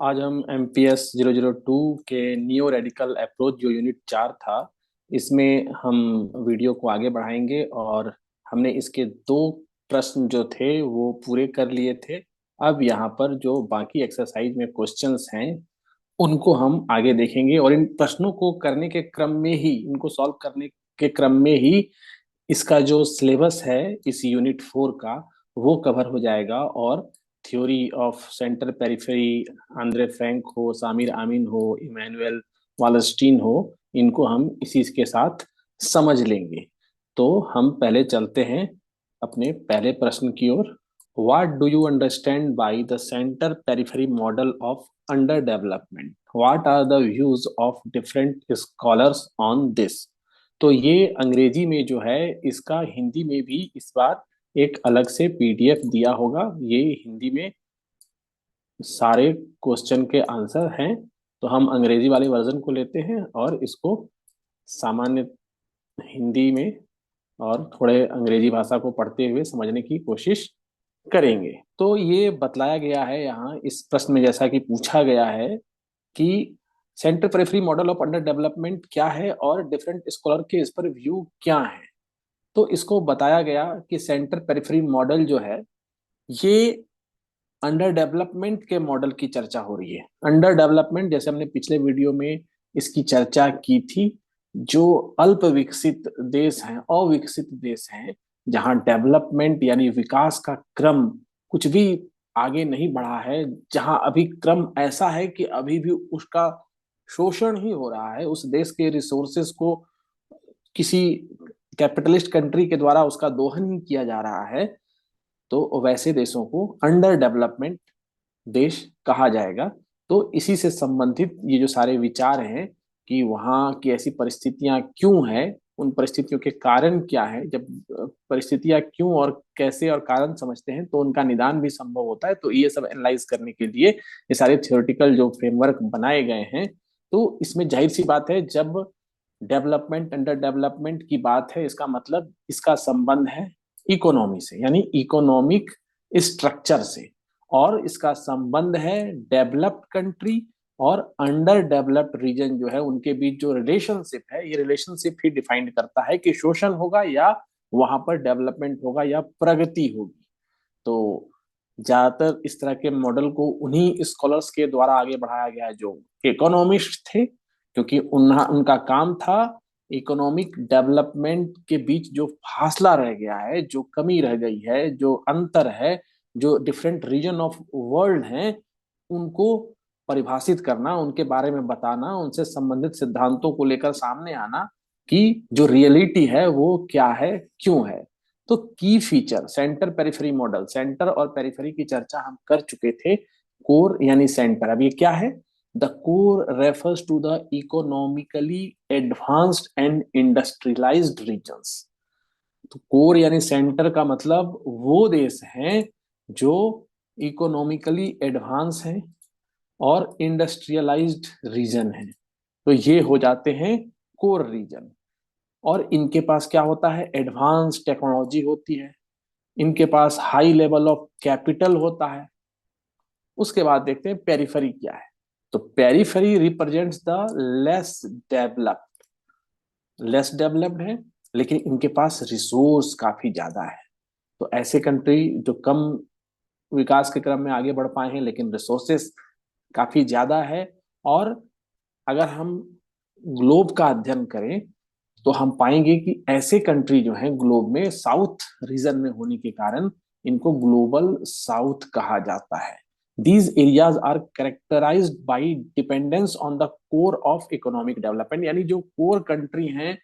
आज हम MPS 002 के नियो रेडिकल अप्रोच जो यूनिट 4 था, इसमें हम वीडियो को आगे बढ़ाएंगे। और हमने इसके 2 प्रश्न जो थे वो पूरे कर लिए थे। अब यहाँ पर जो बाकी एक्सरसाइज में क्वेश्चंस हैं उनको हम आगे देखेंगे, और इन प्रश्नों को करने के क्रम में ही, इनको सॉल्व करने के क्रम में ही इसका जो सिलेबस है इस यूनिट 4 का वो कवर हो जाएगा। और theory of centre periphery, Andre Frank हो, सामिर आमिन हो, इमैनुअल वालस्टीन हो, इनको हम इसी के साथ समझ लेंगे। तो हम पहले चलते हैं अपने पहले प्रश्न की ओर। What do you understand by the center periphery model of underdevelopment? What are the views of different scholars on this? तो ये अंग्रेजी में जो है, इसका हिंदी में भी इस बार एक अलग से PDF दिया होगा। ये हिंदी में सारे क्वेश्चन के आंसर हैं। तो हम अंग्रेजी वाले वर्जन को लेते हैं और इसको सामान्य हिंदी में और थोड़े अंग्रेजी भाषा को पढ़ते हुए समझने की कोशिश करेंगे। तो ये बतलाया गया है यहाँ इस प्रश्न में, जैसा कि पूछा गया है कि centre periphery model of under development क्या है और डिफरेंट स्कॉलर के इस पर व्यू क्या है। तो इसको बताया गया कि सेंटर पेरिफेरी मॉडल जो है ये अंडर डेवलपमेंट के मॉडल की चर्चा हो रही है। अंडर डेवलपमेंट, जैसे हमने पिछले वीडियो में इसकी चर्चा की थी, जो अल्प विकसित देश हैं, अविकसित देश हैं, जहां डेवलपमेंट यानी विकास का क्रम कुछ भी आगे नहीं बढ़ा है, जहां अभी क्रम ऐसा है कि अभी भी उसका शोषण ही हो रहा है, उस देश के रिसोर्सेस को किसी कैपिटलिस्ट कंट्री के द्वारा उसका दोहन ही किया जा रहा है, तो वैसे देशों को अंडर डेवलपमेंट देश कहा जाएगा। तो इसी से संबंधित ये जो सारे विचार हैं कि वहाँ की ऐसी परिस्थितियां क्यों हैं, उन परिस्थितियों के कारण क्या है, जब परिस्थितियां क्यों और कैसे और कारण समझते हैं तो उनका निदान भी संभव होता है। तो ये सब एनालाइज करने के लिए ये सारे थियोरेटिकल जो फ्रेमवर्क बनाए गए हैं। तो इसमें जाहिर सी बात है, जब डेवलपमेंट अंडर डेवलपमेंट की बात है, इसका मतलब इसका संबंध है इकोनॉमी से, यानी इकोनॉमिक स्ट्रक्चर से, और इसका संबंध है डेवलप्ड कंट्री और अंडर डेवलप्ड रीजन जो है उनके बीच जो रिलेशनशिप है, ये रिलेशनशिप ही डिफाइन करता है कि शोषण होगा या वहां पर डेवलपमेंट होगा या प्रगति होगी। तो ज्यादातर इस तरह के मॉडल को उन्हीं स्कॉलर्स के द्वारा आगे बढ़ाया गया है जो इकोनॉमिस्ट थे, क्योंकि उनका काम था इकोनॉमिक डेवलपमेंट के बीच जो फासला रह गया है, जो कमी रह गई है, जो अंतर है, जो डिफरेंट रीजन ऑफ वर्ल्ड हैं, उनको परिभाषित करना, उनके बारे में बताना, उनसे संबंधित सिद्धांतों को लेकर सामने आना कि जो रियलिटी है वो क्या है, क्यों है। तो की feature centre periphery model, centre और पेरिफेरी की चर्चा हम कर चुके थे। कोर यानी सेंटर, अब ये क्या है? The core refers to the economically advanced and industrialised regions. तो कोर यानी सेंटर का मतलब वो देश हैं जो इकोनॉमिकली एडवांस हैं और इंडस्ट्रियलाइज्ड रीजन है, तो ये हो जाते हैं कोर रीजन। और इनके पास क्या होता है? एडवांस टेक्नोलॉजी होती है, इनके पास हाई लेवल ऑफ कैपिटल होता है। उसके बाद देखते हैं पेरिफेरी क्या है। तो periphery represents the less developed, less developed है, लेकिन इनके पास रिसोर्स काफी ज्यादा है। तो ऐसे कंट्री जो कम विकास के क्रम में आगे बढ़ पाए हैं लेकिन रिसोर्सेस काफी ज्यादा है। और अगर हम ग्लोब का अध्ययन करें तो हम पाएंगे कि ऐसे कंट्री जो हैं ग्लोब में साउथ रीजन में होने के कारण इनको ग्लोबल साउथ कहा जाता है। These areas are characterised by dependence on the core of economic development, यानी जो कोर कंट्री हैं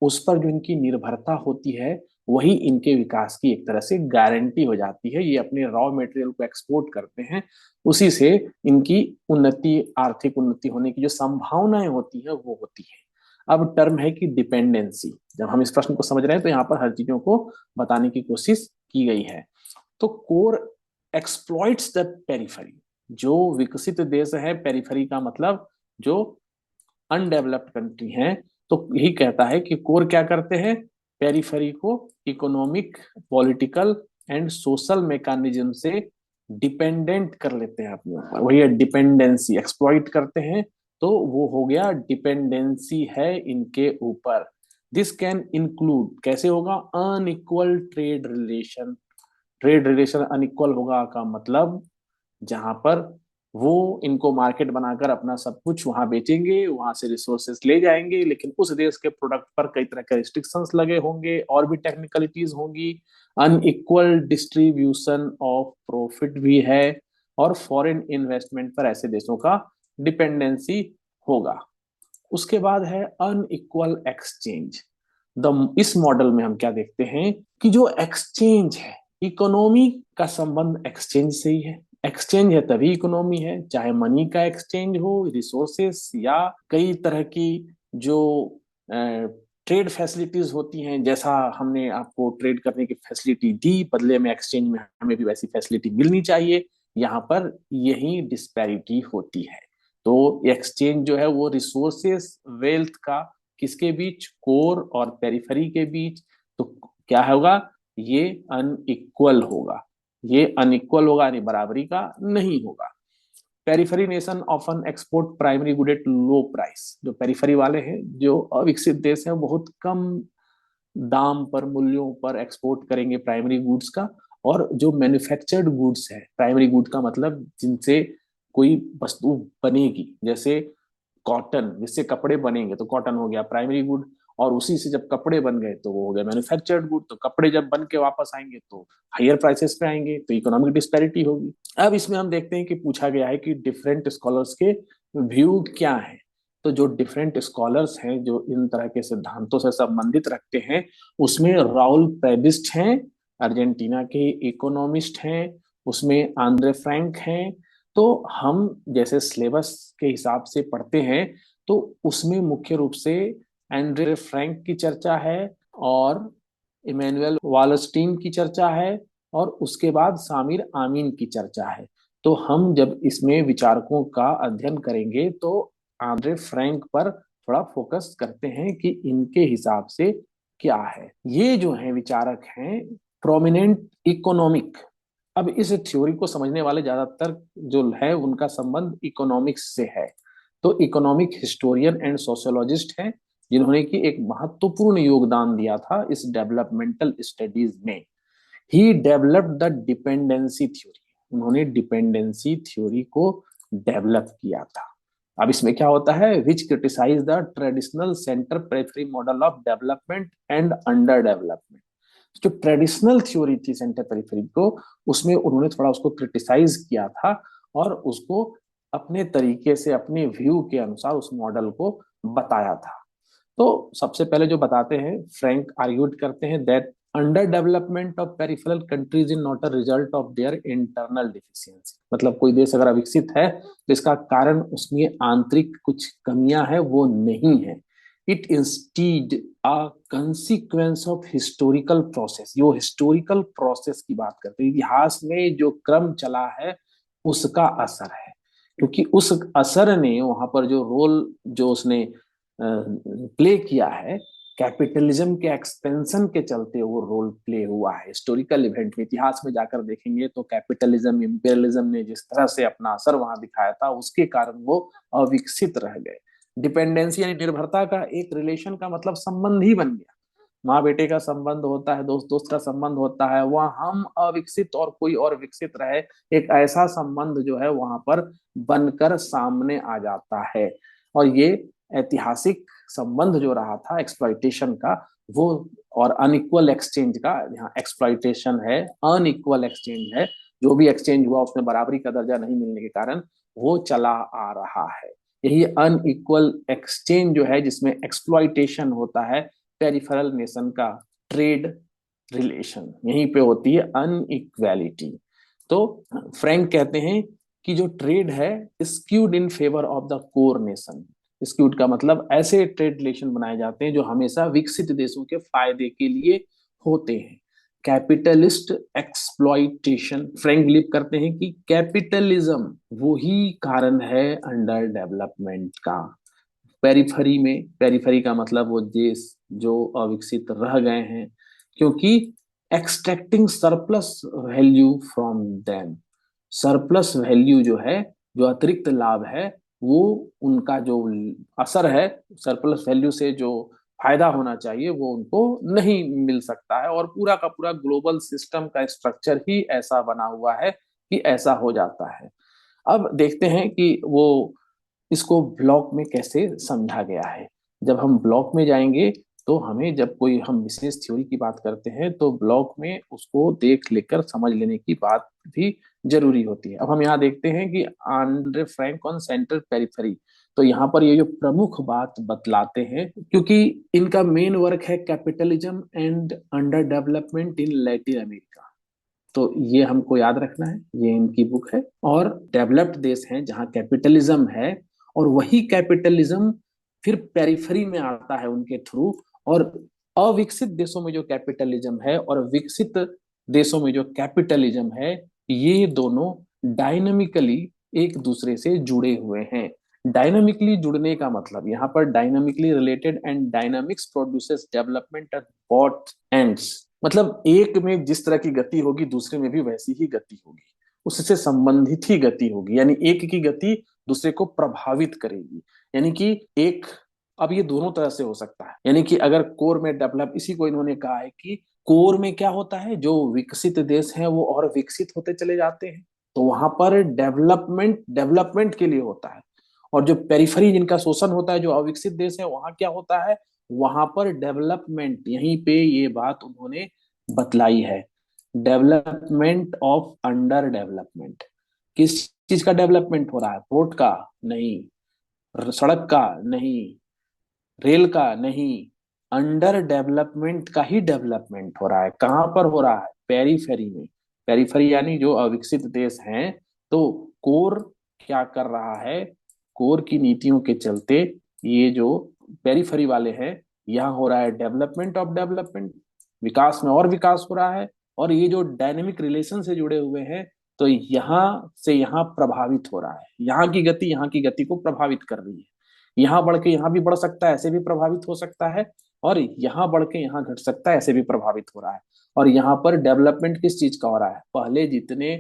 उस पर जो इनकी निर्भरता होती है वही इनके विकास की एक तरह से गारंटी हो जाती है। ये अपने रॉ मटेरियल को एक्सपोर्ट करते हैं, उसी से इनकी उन्नति, आर्थिक उन्नति होने की जो संभावनाएं होती है वो होती है। अब टर्म है कि डिपेंडेंसी। जब हम इस प्रश्न को समझ रहे हैं तो यहाँ पर हर चीजों को बताने की कोशिश की गई है। तो कोर एक्सप्लॉइट्स द पेरिफेरी, जो विकसित देश है, पेरिफेरी का मतलब जो अनडेवलप्ड कंट्री हैं, तो यही कहता है कि कोर क्या करते हैं? पेरिफेरी को economic, political and social mechanism से डिपेंडेंट कर लेते हैं अपने ऊपर, वही है डिपेंडेंसी, एक्सप्लॉइट करते हैं, तो वो हो गया डिपेंडेंसी है इनके ऊपर। दिस कैन इंक्लूड, कैसे होगा, unequal trade relation. Trade relation unequal होगा का मतलब जहां पर वो इनको मार्केट बनाकर अपना सब कुछ वहां बेचेंगे, वहां से रिसोर्सेस ले जाएंगे, लेकिन उस देश के प्रोडक्ट पर कई तरह के रिस्ट्रिक्शंस लगे होंगे और भी टेक्निकलिटीज होंगी। अनइक्वल डिस्ट्रीब्यूशन ऑफ प्रॉफिट भी है, और फॉरेन इन्वेस्टमेंट पर ऐसे देशों का डिपेंडेंसी होगा। उसके बाद है अनइक्वल एक्सचेंज। द इस मॉडल में हम क्या देखते हैं कि जो एक्सचेंज है, इकोनॉमी का संबंध एक्सचेंज से ही है। एक्सचेंज है तभी इकोनॉमी है, चाहे मनी का एक्सचेंज हो, रिसोर्सेस, या कई तरह की जो ट्रेड फैसिलिटीज होती हैं, जैसा हमने आपको ट्रेड करने की फैसिलिटी दी, बदले में एक्सचेंज में हमें भी वैसी फैसिलिटी मिलनी चाहिए। यहाँ पर यही डिस्पैरिटी होती है। तो एक्सचेंज जो है वो रिसोर्सेस, वेल्थ का किसके बीच, कोर और पेरिफेरी के बीच। तो क्या होगा, ये अनइक्वल होगा, ये अनइक्वल होगा, यानी बराबरी का नहीं होगा। Periphery nation often export primary good at low price. जो पेरिफेरी वाले हैं, जो अविकसित देश हैं, बहुत कम दाम पर, मूल्यों पर एक्सपोर्ट करेंगे प्राइमरी गुड्स का। और जो मैन्युफैक्चर्ड गुड्स है, प्राइमरी गुड का मतलब जिनसे कोई वस्तु बनेगी, जैसे कॉटन, जिससे कपड़े बनेंगे तो कॉटन हो गया प्राइमरी गुड, और उसी से जब कपड़े बन गए तो वो हो गया मैन्युफैक्चर्ड गुड। तो कपड़े जब बन के वापस आएंगे तो हायर प्राइसेस पे आएंगे, तो इकोनॉमिक डिस्पैरिटी होगी। अब इसमें हम देखते हैं कि पूछा गया है कि डिफरेंट स्कॉलर्स के व्यू क्या है। तो जो डिफरेंट स्कॉलर्स हैं जो इन तरह के सिद्धांतों से संबंधित रखते हैं, उसमें राउल प्रेबिस्ट हैं, अर्जेंटीना के इकोनॉमिस्ट हैं, उसमें आंद्रे फ्रैंक हैं। तो हम जैसे सिलेबस के हिसाब से पढ़ते हैं, तो उसमें मुख्य रूप से एंड्रे फ्रैंक की चर्चा है, और इमैनुअल वालस्टीन की चर्चा है, और उसके बाद सामिर आमीन की चर्चा है। तो हम जब इसमें विचारकों का अध्ययन करेंगे तो आंद्रे फ्रैंक पर थोड़ा फोकस करते हैं कि इनके हिसाब से क्या है। ये जो है विचारक हैं प्रोमिनेंट इकोनॉमिक। अब इस थ्योरी को समझने वाले ज्यादातर जो है उनका संबंध इकोनॉमिक्स से है। तो इकोनॉमिक हिस्टोरियन एंड सोशियोलॉजिस्ट हैं, जिन्होंने की एक महत्वपूर्ण योगदान दिया था इस डेवलपमेंटल स्टडीज में। He developed the dependency theory. उन्होंने डिपेंडेंसी थ्योरी को डेवलप किया था। अब इसमें क्या होता है, which criticise the traditional centre periphery model of development and underdevelopment. जो ट्रेडिशनल थ्योरी थी सेंटर पेरिफेरी को, उसमें उन्होंने थोड़ा उसको क्रिटिसाइज किया था, और उसको अपने तरीके से, अपने व्यू के अनुसार उस मॉडल को बताया था। तो सबसे पहले जो बताते हैं, फ्रैंक आर्ग्यूड करते हैं that under development of peripheral countries in not a result of their internal deficiency. मतलब कोई देश अगर अविकसित है तो इसका कारण उसमें आंतरिक कुछ कमियां है, वो नहीं है। It instead a consequence of historical process. Yo historical process की बात करते हैं, इतिहास में जो क्रम चला है उसका असर है। क्योंकि उस असर ने वहां पर जो रोल जो उसने प्ले किया है, कैपिटलिज्म के एक्सपेंशन के चलते वो रोल प्ले हुआ है हिस्टोरिकल इवेंट में। इतिहास में जाकर देखेंगे तो कैपिटलिज्म, इंपेरियलिज्म ने जिस तरह से अपना असर वहां दिखाया था, उसके कारण वो अविकसित रह गए। डिपेंडेंसी यानी निर्भरता का एक रिलेशन का मतलब संबंध ही बन गया। माँ बेटे का संबंध होता है, दोस्त दोस्त का संबंध होता है, वहां हम अविकसित और कोई और विकसित रहे, एक ऐसा संबंध जो है वहां पर बनकर सामने आ जाता है। और ये ऐतिहासिक संबंध जो रहा था एक्सप्लॉइटेशन का, वो और अनइक्वल एक्सचेंज का, यहाँ एक्सप्लॉइटेशन है, अनइक्वल एक्सचेंज है। जो भी एक्सचेंज हुआ उसमें बराबरी का दर्जा नहीं मिलने के कारण वो चला आ रहा है। यही अनइक्वल एक्सचेंज जो है, जिसमें एक्सप्लॉइटेशन होता है, पेरिफेरल नेशन का ट्रेड रिलेशन, यहीं पे होती है अनइक्वालिटी। तो फ्रैंक कहते हैं कि जो ट्रेड है skewed in favour of the core nation. Skewed का मतलब ऐसे ट्रेड रिलेशन बनाए जाते हैं जो हमेशा विकसित देशों के फायदे के लिए होते हैं। कैपिटलिस्ट एक्सप्लॉइटेशन, फ्रैंक बिलीव करते हैं कि कैपिटलिज्म वो ही कारण है अंडर डेवलपमेंट का। पेरिफेरी में, पेरिफेरी का मतलब वो देश जो अविकसित रह गए हैं, क्योंकि extracting surplus value from them. Surplus value जो है, जो अतिरिक्त लाभ है, वो उनका जो असर है, सरप्लस वैल्यू से जो फायदा होना चाहिए वो उनको नहीं मिल सकता है, और पूरा का पूरा ग्लोबल सिस्टम का स्ट्रक्चर ही ऐसा बना हुआ है कि ऐसा हो जाता है। अब देखते हैं कि वो इसको ब्लॉक में कैसे समझा गया है। जब हम ब्लॉक में जाएंगे तो हमें, जब कोई हम विशेष थ्योरी की बात करते हैं तो ब्लॉक में उसको देख लेकर समझ लेने की बात भी जरूरी होती है। अब हम यहाँ देखते हैं कि Andre Frank on central periphery, तो यहाँ पर ये जो प्रमुख बात बतलाते हैं, क्योंकि इनका मेन वर्क है capitalism and under development in Latin America, तो ये हमको याद रखना है, ये इनकी बुक है। और डेवलप्ड देश हैं जहाँ कैपिटलिज्म है, और वही कैपिटलिज्म फिर पेरिफेरी में आता है उनके थ्रू, और अविकसित देशों में जो कैपिटलिज्म है और विकसित देशों में जो कैपिटलिज्म है, ये दोनों डायनामिकली एक दूसरे से जुड़े हुए हैं। डायनामिकली जुड़ने का मतलब यहाँ पर dynamically related and dynamics produces development at both ends, मतलब एक में जिस तरह की गति होगी दूसरे में भी वैसी ही गति होगी, उससे संबंधित ही गति होगी, यानी एक की गति दूसरे को प्रभावित करेगी। यानी कि एक, अब ये दोनों तरह से हो सकता है, यानी कि अगर कोर में डेवलप, इसी को इन्होंने कहा है कि कोर में क्या होता है, जो विकसित देश हैं वो और विकसित होते चले जाते हैं, तो वहां पर डेवलपमेंट डेवलपमेंट के लिए होता है। और जो पेरिफेरी जिनका शोषण होता है, जो अविकसित देश है, वहां क्या होता है, वहां पर डेवलपमेंट, यहीं पे ये बात उन्होंने बतलाई है, डेवलपमेंट ऑफ अंडर डेवलपमेंट। किस चीज का डेवलपमेंट हो रहा है, पोर्ट का नहीं, सड़क का नहीं, रेल का नहीं, अंडर डेवलपमेंट का ही डेवलपमेंट हो रहा है। कहाँ पर हो रहा है, पेरीफेरी में। पेरीफेरी यानी जो अविकसित देश हैं, तो कोर क्या कर रहा है, कोर की नीतियों के चलते ये जो पेरीफेरी वाले हैं, यहाँ हो रहा है डेवलपमेंट ऑफ डेवलपमेंट, विकास में और विकास हो रहा है। और ये जो डायनेमिक रिलेशन से जुड़े हुए हैं, तो यहाँ से यहाँ प्रभावित हो रहा है, यहाँ की गति यहाँ की गति को प्रभावित कर रही है, यहाँ बढ़ के यहाँ भी बढ़ सकता है, ऐसे भी प्रभावित हो सकता है, और यहाँ बढ़ के यहाँ घट सकता है, ऐसे भी प्रभावित हो रहा है। और यहाँ पर डेवलपमेंट किस चीज का हो रहा है, पहले जितने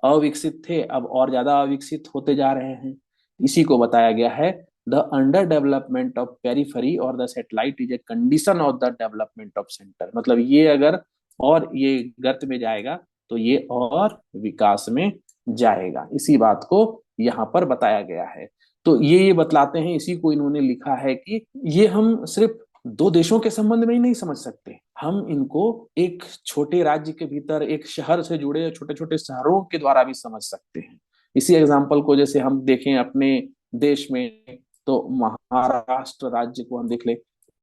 अविकसित थे अब और ज्यादा अविकसित होते जा रहे हैं, इसी को बताया गया है, the underdevelopment of periphery और the satellite is a condition of the development of centre, मतलब ये अगर और ये गर्त में जाएगा तो ये और विकास में जाएगा, इसी बात को यहाँ पर बताया गया है। तो ये बतलाते हैं, इसी को इन्होंने लिखा है कि ये हम सिर्फ दो देशों के संबंध में ही नहीं समझ सकते, हम इनको एक छोटे राज्य के भीतर एक शहर से जुड़े छोटे छोटे शहरों के द्वारा भी समझ सकते हैं। इसी एग्जाम्पल को जैसे हम देखें अपने देश में, तो महाराष्ट्र राज्य को हम देख लें,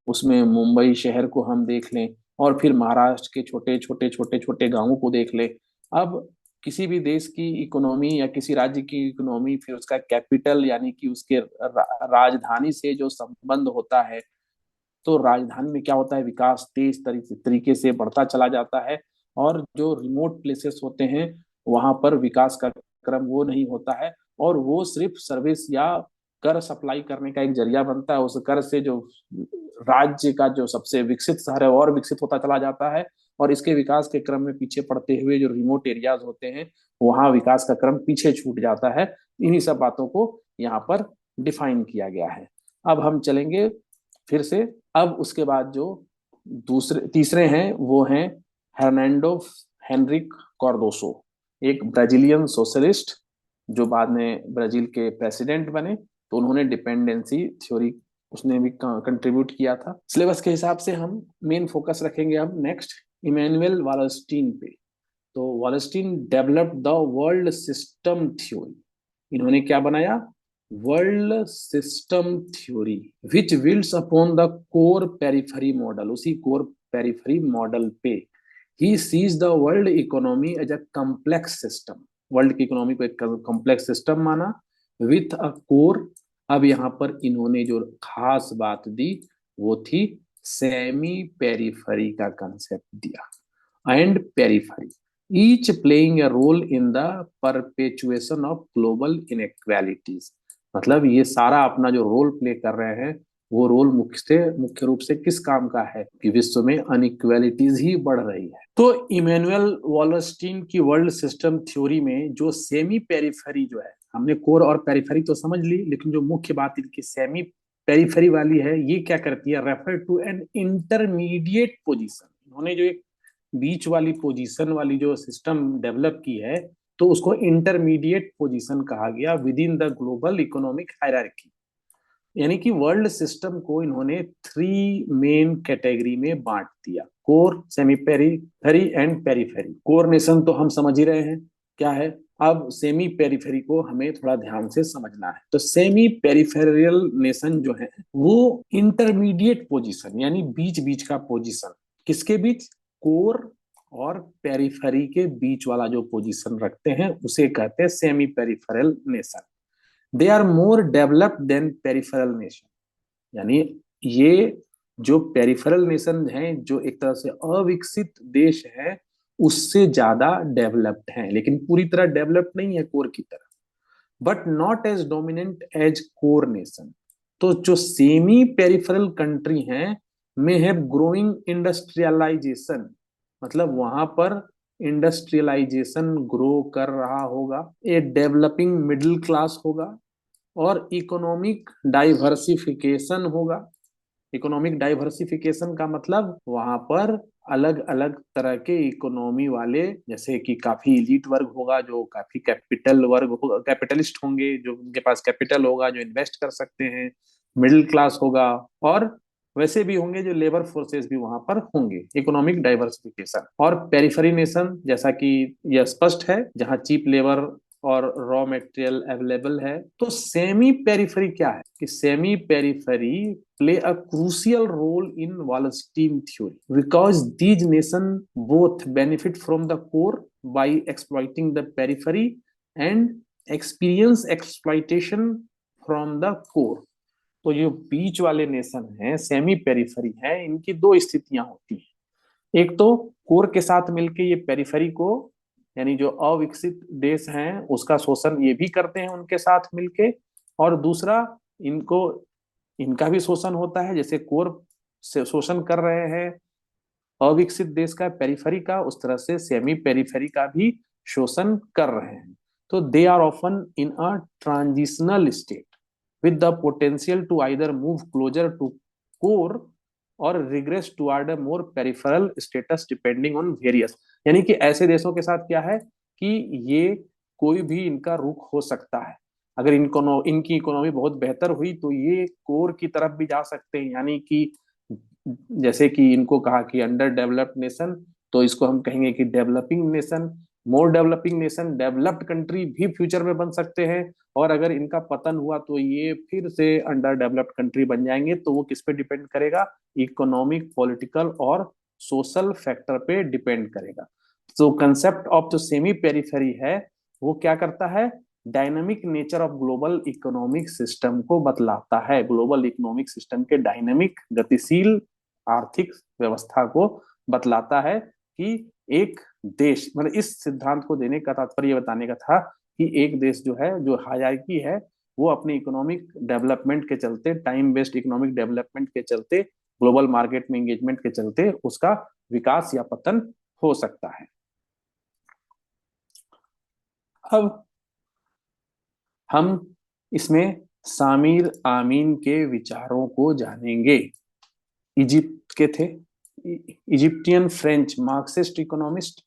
उसमें मुंबई शहर को हम देख लें, और फिर महाराष्ट्र के छोटे छोटे छोटे छोटे गांवों को देख लें। अब किसी भी देश की इकोनॉमी या किसी राज्य की इकोनॉमी, फिर उसका कैपिटल यानी कि उसके राजधानी से जो संबंध होता है, तो राजधानी में क्या होता है, विकास तेज तरीके से बढ़ता चला जाता है, और जो रिमोट प्लेसेस होते हैं वहां पर विकास का क्रम वो नहीं होता है, और वो सिर्फ सर्विस या कर सप्लाई करने का एक जरिया बनता है। उस कर से जो राज्य का जो सबसे विकसित शहर है और विकसित होता चला जाता है, और इसके विकास के क्रम में पीछे पड़ते हुए जो रिमोट एरियाज होते हैं, वहां विकास का क्रम पीछे छूट जाता है। इन्हीं सब बातों को यहाँ पर डिफाइन किया गया है। अब हम चलेंगे फिर से। अब उसके बाद जो दूसरे तीसरे हैं वो हैं हर्नांडो हेनरिक कार्डोसो, एक ब्राजीलियन सोशलिस्ट जो बाद में ब्राजील के प्रेसिडेंट बने, तो उन्होंने डिपेंडेंसी थ्योरी उसने भी कंट्रीब्यूट किया था। सिलेबस के हिसाब से हम मेन फोकस रखेंगे अब नेक्स्ट इमैनुअल वालस्टीन पे। तो Wallerstein developed the world system theory, इन्होंने क्या बनाया, world system theory which builds upon the core periphery model, उसी कोर पेरिफेरी मॉडल पे ही sees the world economy as a complex system, world की इकोनॉमी को एक कॉम्प्लेक्स सिस्टम माना विथ अ कोर। अब यहाँ पर इन्होंने जो खास बात दी वो थी सेमी पेरिफेरी का कंसेप्ट दिया, and periphery each playing a role in the perpetuation of global inequalities, मतलब ये सारा अपना जो रोल प्ले कर रहे हैं वो रोल मुख्य रूप से किस काम का है कि विश्व में अनइक्वालिटीज ही बढ़ रही है। तो इमैनुअल वॉलस्टीन की वर्ल्ड सिस्टम थ्योरी में जो सेमी पेरिफेरी जो है, हमने कोर और पेरिफेरी तो समझ ली, लेकिन जो मुख्य बात इनकी सेमी पेरिफेरी वाली है, ये क्या करती है, refer to an intermediate position. उन्होंने जो एक बीच वाली पोजीशन वाली जो सिस्टम डेवलप की है, तो उसको इंटरमीडिएट पोजीशन कहा गया with in the global economic hierarchy. यानी कि वर्ल्ड सिस्टम को इन्होंने 3 मेन कैटेगरी में बांट दिया, core, semi periphery and periphery. Core nation तो हम समझ ही रहे हैं क्या है, अब सेमी पेरिफेरी को हमें थोड़ा ध्यान से समझना है। तो सेमी पेरिफेरियल नेशन जो है वो इंटरमीडिएट पोजीशन, यानी बीच बीच का पोजीशन, किसके बीच, कोर और पेरिफेरी के बीच वाला जो पोजीशन रखते हैं उसे कहते हैं semi peripheral nation. They are more developed than peripheral nation. यानी ये जो पेरिफेरल नेशन हैं, जो एक तरह से अविकसित देश है, उससे ज्यादा डेवलप्ड हैं, लेकिन पूरी तरह डेवलप्ड नहीं है कोर की तरह, but not as dominant as core nation. तो जो सेमी पेरिफेरल कंट्री हैं में है ग्रोइंग इंडस्ट्रियलाइजेशन, मतलब वहां पर इंडस्ट्रियलाइजेशन ग्रो कर रहा होगा, ए डेवलपिंग मिडिल क्लास होगा, और इकोनॉमिक डाइवर्सिफिकेशन होगा। इकोनॉमिक डाइवर्सिफिकेशन का मतलब वहां पर अलग अलग तरह के इकोनॉमी वाले, जैसे कि काफी इलीट वर्ग होगा, जो काफी कैपिटल वर्ग होगा, कैपिटलिस्ट होंगे, जो उनके पास कैपिटल होगा, जो इन्वेस्ट कर सकते हैं, मिडिल क्लास होगा, और वैसे भी होंगे जो लेबर फोर्सेस भी वहां पर होंगे। Economic diversification. और पेरिफेरी नेशन, जैसा कि यह स्पष्ट है, जहां चीप लेबर और रॉ मटेरियल अवेलेबल है। तो सेमी पेरिफेरी क्या है कि semi periphery play a crucial role in Wallerstein theory because these nations both benefit from the core by exploiting the periphery and experience exploitation from the core। तो जो बीच वाले nation हैं, semi periphery है, इनकी दो स्थितियां होती हैं। एक तो कोर के साथ मिलके ये पेरिफेरी को, यानी जो अविकसित देश हैं उसका शोषण ये भी करते हैं उनके साथ मिलके, और दूसरा इनको, इनका भी शोषण होता है, जैसे कोर से शोषण कर रहे हैं अविकसित देश का पेरिफेरी का, उस तरह से सेमी पेरिफेरी का भी शोषण कर रहे हैं। तो they are often in a transitional state with the potential to either move closer to core or regress toward a more peripheral status depending on various। यानी कि ऐसे देशों के साथ क्या है कि ये कोई भी इनका रुख हो सकता है। अगर इनकी इकोनॉमी बहुत बेहतर हुई तो ये कोर की तरफ भी जा सकते हैं, यानी कि जैसे कि इनको कहा कि अंडर डेवलप्ड नेशन, तो इसको हम कहेंगे कि डेवलपिंग नेशन। मोर डेवलपिंग नेशन, डेवलप्ड कंट्री भी फ्यूचर में बन सकते हैं, और अगर इनका पतन हुआ तो ये फिर से अंडर डेवलप्ड कंट्री बन जाएंगे। तो वो किस पे डिपेंड करेगा, इकोनॉमिक, पॉलिटिकल और सोशल फैक्टर पे डिपेंड करेगा। तो कंसेप्ट ऑफ जो सेमी पेरिफेरी है वो क्या करता है, dynamic nature of global economic system को बतलाता है। ग्लोबल इकोनॉमिक सिस्टम के डायनामिक, गतिशील आर्थिक व्यवस्था को बतलाता है कि एक देश, मतलब इस सिद्धांत को देने का तात्पर्य बताने का था कि एक देश जो है, जो हायरार्की है, वो अपने इकोनॉमिक डेवलपमेंट के चलते, टाइम बेस्ड इकोनॉमिक डेवलपमेंट के चलते, ग्लोबल मार्केट में एंगेजमेंट के चलते उसका विकास या पतन हो सकता है। अब हम इसमें सामिर आमीन के विचारों को जानेंगे। इजिप्ट के थे, Egyptian French Marxist economist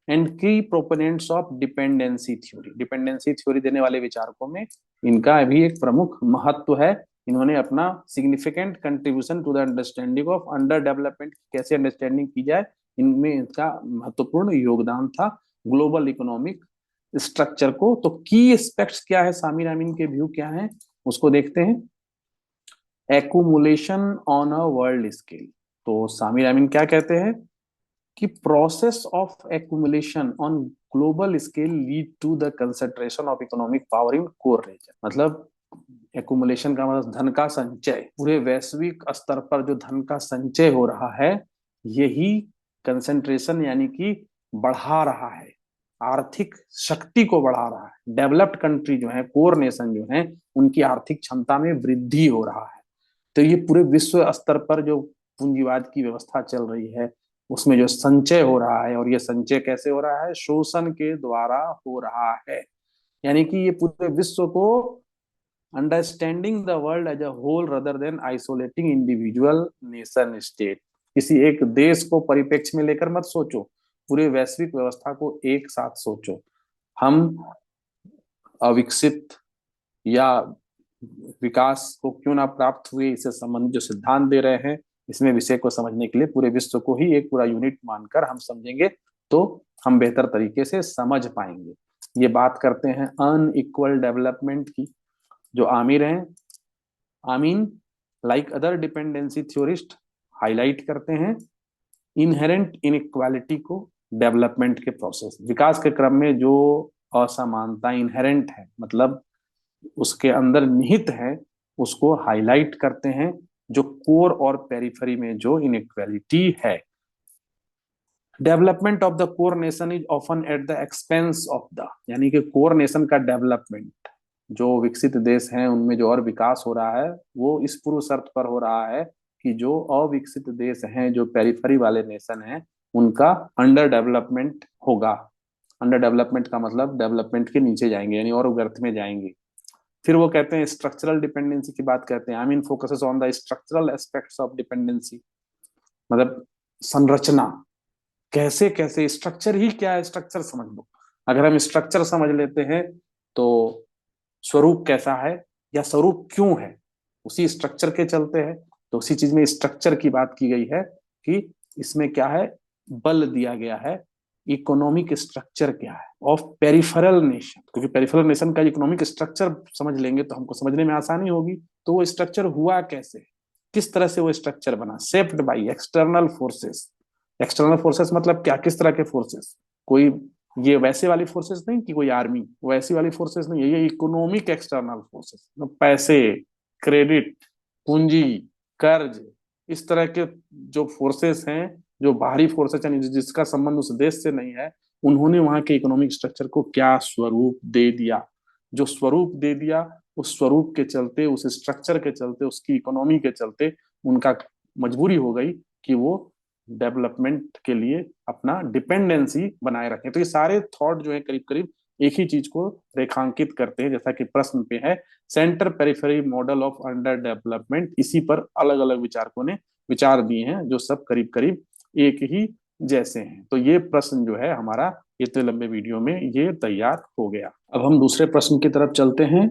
and key proponents of dependency theory. Dependency theory देने वाले विचारकों में इनका भी एक प्रमुख महत्व है। इन्होंने अपना significant contribution to the understanding of under development, कैसे अंडरस्टैंडिंग की जाए, इनमें इनका महत्वपूर्ण योगदान था ग्लोबल इकोनॉमिक स्ट्रक्चर को। तो की एस्पेक्ट्स क्या है, सामिर आमीन के व्यू क्या है, उसको देखते हैं। Accumulation on a world scale. तो सामिर आमीन क्या कहते हैं कि process of accumulation on global scale lead to the concentration of economic power in core region. मतलब एक्यूमुलेशन का मतलब धन का संचय, पूरे वैश्विक स्तर पर जो धन का संचय हो रहा है, यही कंसंट्रेशन यानी कि बढ़ा रहा है, आर्थिक शक्ति को बढ़ा रहा है। डेवलप्ड कंट्री जो है, कोर नेशन जो है, उनकी आर्थिक क्षमता में वृद्धि हो रहा है। तो ये पूरे विश्व स्तर पर जो पूंजीवाद की व्यवस्था चल रही है उसमें जो संचय हो रहा है, और ये संचय कैसे हो रहा है, शोषण के द्वारा हो रहा है। यानी कि ये पूरे विश्व को understanding the world as a whole rather than isolating individual nation state. किसी एक देश को परिप्रेक्ष्य में लेकर मत सोचो, पूरे वैश्विक व्यवस्था को एक साथ सोचो। हम अविकसित या विकास को क्यों ना प्राप्त हुए, इससे संबंधित जो सिद्धांत दे रहे हैं, इसमें विषय को समझने के लिए पूरे विश्व को ही एक पूरा यूनिट मानकर हम समझेंगे तो हम बेहतर तरीके से समझ पाएंगे। ये बात करते हैं अनइक्वल डेवलपमेंट की। जो आमिर हैं, आमीन, like other dependency theorist, highlight करते हैं इनहेरेंट इनइक्वालिटी को डेवलपमेंट के प्रोसेस, विकास के क्रम में जो असमानता इनहेरेंट है, मतलब उसके अंदर निहित है, उसको हाईलाइट करते हैं, जो कोर और पेरिफेरी में जो इनइक्वालिटी है। Development of the core nation is often at the expense of the, यानी कि कोर नेशन का डेवलपमेंट, जो विकसित देश हैं उनमें जो और विकास हो रहा है वो इस पूर्व शर्त पर हो रहा है कि जो अविकसित देश हैं, जो पेरिफेरी वाले नेशन हैं, उनका अंडर डेवलपमेंट होगा। अंडर डेवलपमेंट का मतलब डेवलपमेंट के नीचे जाएंगे, यानी और गर्त में जाएंगे। फिर वो कहते हैं स्ट्रक्चरल डिपेंडेंसी की बात करते हैं। I mean focuses on the structural aspects of dependency, मतलब संरचना, कैसे कैसे स्ट्रक्चर ही क्या है, स्ट्रक्चर समझ लो। अगर हम स्ट्रक्चर समझ लेते हैं तो स्वरूप कैसा है या स्वरूप क्यों है, उसी स्ट्रक्चर के चलते है। तो उसी चीज में स्ट्रक्चर की बात की गई है कि इसमें क्या है, बल दिया गया है इकोनॉमिक स्ट्रक्चर क्या है ऑफ पेरिफेरल नेशन, क्योंकि पेरिफेरल नेशन का इकोनॉमिक स्ट्रक्चर समझ लेंगे तो हमको समझने में आसानी होगी। तो वो स्ट्रक्चर हुआ कैसे, किस तरह से वो स्ट्रक्चर बना, shaped by external forces. External forces मतलब क्या, किस तरह के फोर्सेस, कोई ये वैसे वाली फोर्सेस नहीं कि कोई आर्मी, वैसी वाली फोर्सेस नहीं है, ये इकोनॉमिक एक्सटर्नल फोर्सेस, पैसे, क्रेडिट, पूंजी, कर्ज, इस तरह के जो फोर्सेस हैं, जो बाहरी फोर्सेस हैं जिसका संबंध उस देश से नहीं है, उन्होंने वहां के इकोनॉमिक स्ट्रक्चर को क्या स्वरूप दे दिया। जो स्वरूप दे दिया, उस स्वरूप के चलते, उस स्ट्रक्चर के चलते, उसकी इकोनॉमी के चलते उनका मजबूरी हो गई कि वो डेवलपमेंट के लिए अपना डिपेंडेंसी बनाए रखें। तो ये सारे थॉट जो है करीब करीब एक ही चीज को रेखांकित करते हैं, जैसा कि प्रश्न पे है centre periphery model of under development. इसी पर अलग अलग विचारकों ने विचार दिए हैं जो सब करीब करीब एक ही जैसे हैं। तो ये प्रश्न जो है हमारा इतने लंबे वीडियो में ये तैयार हो गया। अब हम दूसरे प्रश्न की तरफ चलते हैं,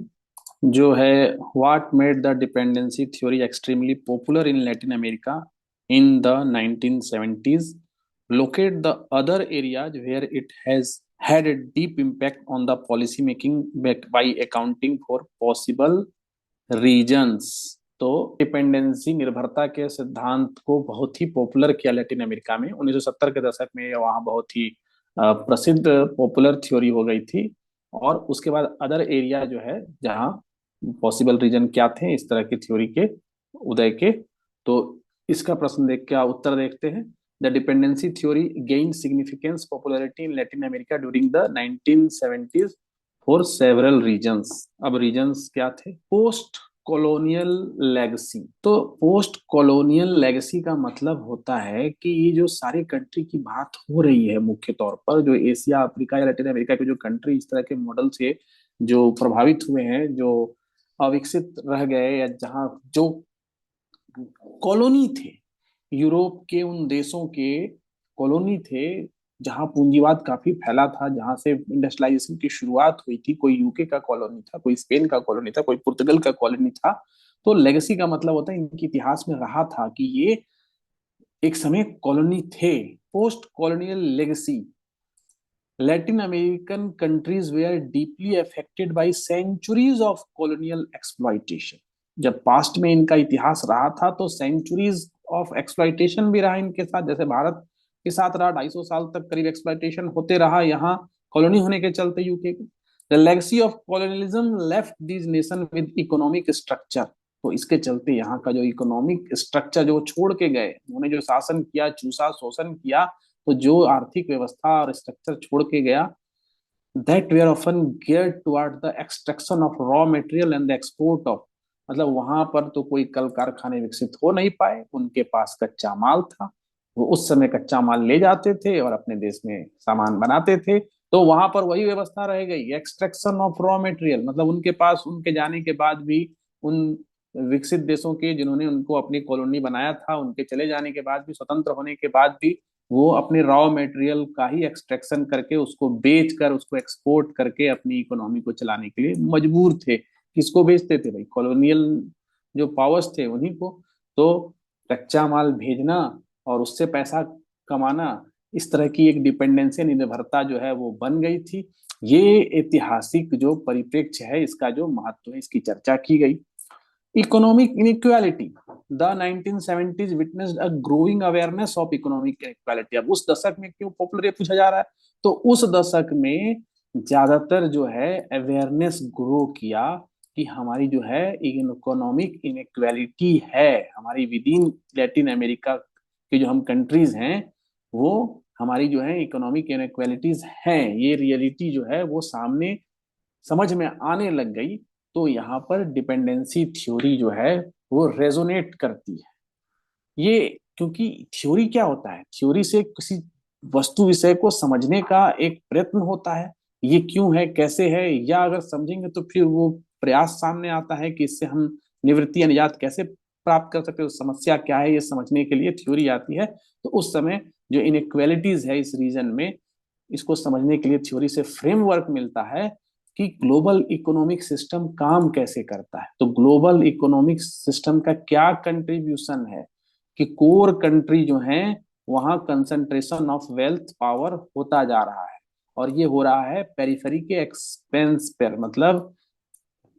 जो है what made the dependency theory extremely popular in Latin America in the 1970s. Locate the other areas where it has had a deep impact on the policy making by accounting for possible regions. तो dependency निर्भरता के सिद्धांत को बहुत ही popular किया Latin America में 1970 के दशक में। वहाँ बहुत ही प्रसिद्ध पॉपुलर थ्योरी हो गई थी। और उसके बाद अदर एरिया जो है जहाँ पॉसिबल रीजन क्या थे इस तरह की थ्योरी के उदय के, तो इसका प्रश्न देख के उत्तर देखते हैं। The dependency theory gain significance popularity in Latin America during the 1970s for several reasons. अब रीजन्स क्या थे, पोस्ट कॉलोनियल लेगेसी। तो पोस्ट कॉलोनियल लेगेसी का मतलब होता है कि ये जो सारी कंट्री की बात हो रही है, मुख्य तौर पर जो एशिया, अफ्रीका या लैटिन अमेरिका के जो कंट्री इस तरह के मॉडल से जो प्रभावित हुए हैं, जो अविकसित रह गए या जहाँ जो कॉलोनी थे, यूरोप के उन देशों के कॉलोनी थे जहां पूंजीवाद काफी फैला था, जहां से इंडस्ट्रियलाइजेशन की शुरुआत हुई थी। कोई यूके का कॉलोनी था, कोई स्पेन का कॉलोनी था, कोई पुर्तगाल का कॉलोनी था। तो लेगेसी का मतलब होता है इनके इतिहास में रहा था कि ये एक समय कॉलोनी थे। Post colonial legacy, Latin American countries were deeply affected by centuries of colonial exploitation. जब पास्ट में इनका इतिहास रहा था तो सेंचुरीज ऑफ एक्सप्लॉइटेशन भी रहा इनके साथ, जैसे भारत के साथ रहा, 250 साल तक करीब एक्सप्लॉइटेशन होते रहा यहाँ कॉलोनी होने के चलते यूके के। The legacy of colonialism left this nation with economic structure. तो इसके चलते यहाँ का जो इकोनॉमिक स्ट्रक्चर जो छोड़ के गए, उन्होंने जो शासन किया, चूसा शोषण किया, तो जो आर्थिक व्यवस्था और स्ट्रक्चर छोड़ के गया, that were often geared toward the extraction of raw material and the export of मतलब वहां पर तो कोई कल कारखाने विकसित हो नहीं पाए, उनके पास कच्चा माल था, वो उस समय कच्चा माल ले जाते थे और अपने देश में सामान बनाते थे। तो वहां पर वही व्यवस्था रह गई, एक्सट्रैक्शन ऑफ रॉ मटेरियल, मतलब उनके पास उनके जाने के बाद भी उन विकसित देशों के जिन्होंने उनको अपनी कॉलोनी बनाया था, उनके चले जाने के बाद भी, स्वतंत्र होने के बाद भी, वो अपने रॉ मटेरियल का ही एक्सट्रैक्शन करके उसको बेच कर, उसको एक्सपोर्ट करके अपनी इकोनॉमी को चलाने के लिए मजबूर थे। किसको बेचते थे भाई? कॉलोनियल जो पावर्स थे उन्हीं को। तो कच्चा माल भेजना और उससे पैसा कमाना, इस तरह की एक डिपेंडेंसी, निर्भरता जो है वो बन गई थी। ये ऐतिहासिक जो परिप्रेक्ष्य है, इसका जो महत्व है, इसकी चर्चा की गई। Economic inequality, the 1970s witnessed a growing awareness of economic inequality. अब उस दशक में क्यों पॉपुलर, ये पूछा जा रहा है। तो उस दशक में ज्यादातर जो है अवेयरनेस ग्रो किया कि हमारी जो है इकोनॉमिक इनइक्वालिटी है, हमारी विद इन लैटिन अमेरिका के जो हम कंट्रीज हैं, वो हमारी जो है इकोनॉमिक इनइक्वालिटीज हैं, ये रियलिटी जो है वो सामने समझ में आने लग गई। तो यहाँ पर डिपेंडेंसी थ्योरी जो है वो रेजोनेट करती है। ये क्योंकि थ्योरी क्या होता है, थ्योरी से किसी वस्तु विषय को समझने का एक प्रयत्न होता है, ये क्यों है, कैसे है, या अगर समझेंगे तो फिर वो प्रयास सामने आता है कि इससे हम निवृत्ति या निजात कैसे प्राप्त कर सकते हैं, समस्या क्या है, ये समझने के लिए थ्योरी आती है। तो उस समय जो इनइक्वालिटीज है इस रीजन में, इसको समझने के लिए थ्योरी से फ्रेमवर्क मिलता है कि ग्लोबल इकोनॉमिक सिस्टम काम कैसे करता है। तो ग्लोबल इकोनॉमिक सिस्टम का क्या कंट्रीब्यूशन है कि कोर कंट्री जो है वहां कंसंट्रेशन ऑफ वेल्थ पावर होता जा रहा है, और ये हो रहा है पेरिफेरी के एक्सपेंस पर, मतलब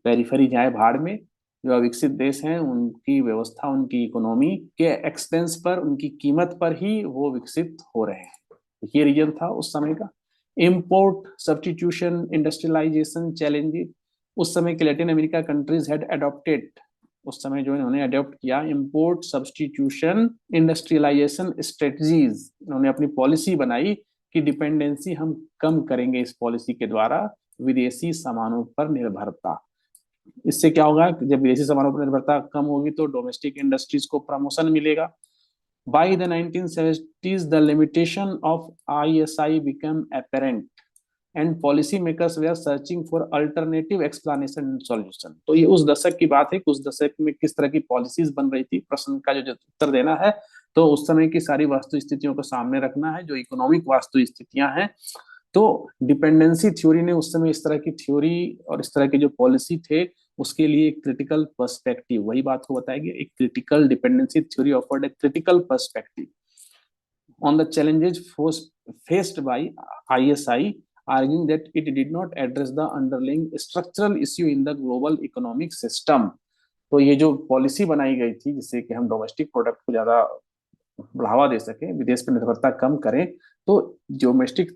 पेरिफेरी जाए भाड़ में, जो अविकसित देश हैं उनकी व्यवस्था, उनकी इकोनॉमी के एक्सपेंस पर, उनकी कीमत पर ही वो विकसित हो रहे हैं। ये रीजन था उस समय का। इम्पोर्ट सब्सटीट्यूशन इंडस्ट्रियलाइजेशन चैलेंजेस, उस समय के Latin America countries had adopted, उस समय जो इन्होंने अडॉप्ट किया इम्पोर्ट सब्सटीट्यूशन इंडस्ट्रियलाइजेशन स्ट्रेटजीज, इन्होंने अपनी पॉलिसी बनाई कि डिपेंडेंसी हम कम करेंगे इस पॉलिसी के द्वारा, विदेशी सामानों पर निर्भरता। इससे क्या होगा कि जब विदेशी सामानों पर निर्भरता कम होगी तो डोमेस्टिक इंडस्ट्रीज को प्रमोशन मिलेगा। By the 1970s, the limitation of ISI became apparent and policymakers were searching for alternative explanation and solution। तो ये उस दशक की बात है कि उस दशक में किस तरह की पॉलिसीज बन रही थी, प्रश्न का जो उत्तर देना है तो उस समय की सारी वास्तु स्थितियों को सामने रखना है, जो इकोनॉमिक वास्तु स्थितियां हैं। तो डिपेंडेंसी थ्योरी ने उस समय इस तरह की थ्योरी और इस तरह के जो पॉलिसी थे उसके लिए एक क्रिटिकल पर्सपेक्टिव, वही बात को बताएगी, एक critical dependency theory offered a critical perspective on the challenges faced by ISI, arguing that it did not address the underlying structural issue in the global economic system। तो ये जो पॉलिसी बनाई गई थी जिससे कि हम डोमेस्टिक प्रोडक्ट को ज्यादा बढ़ावा दे सके, विदेश पर निर्भरता कम करें, तो डोमेस्टिक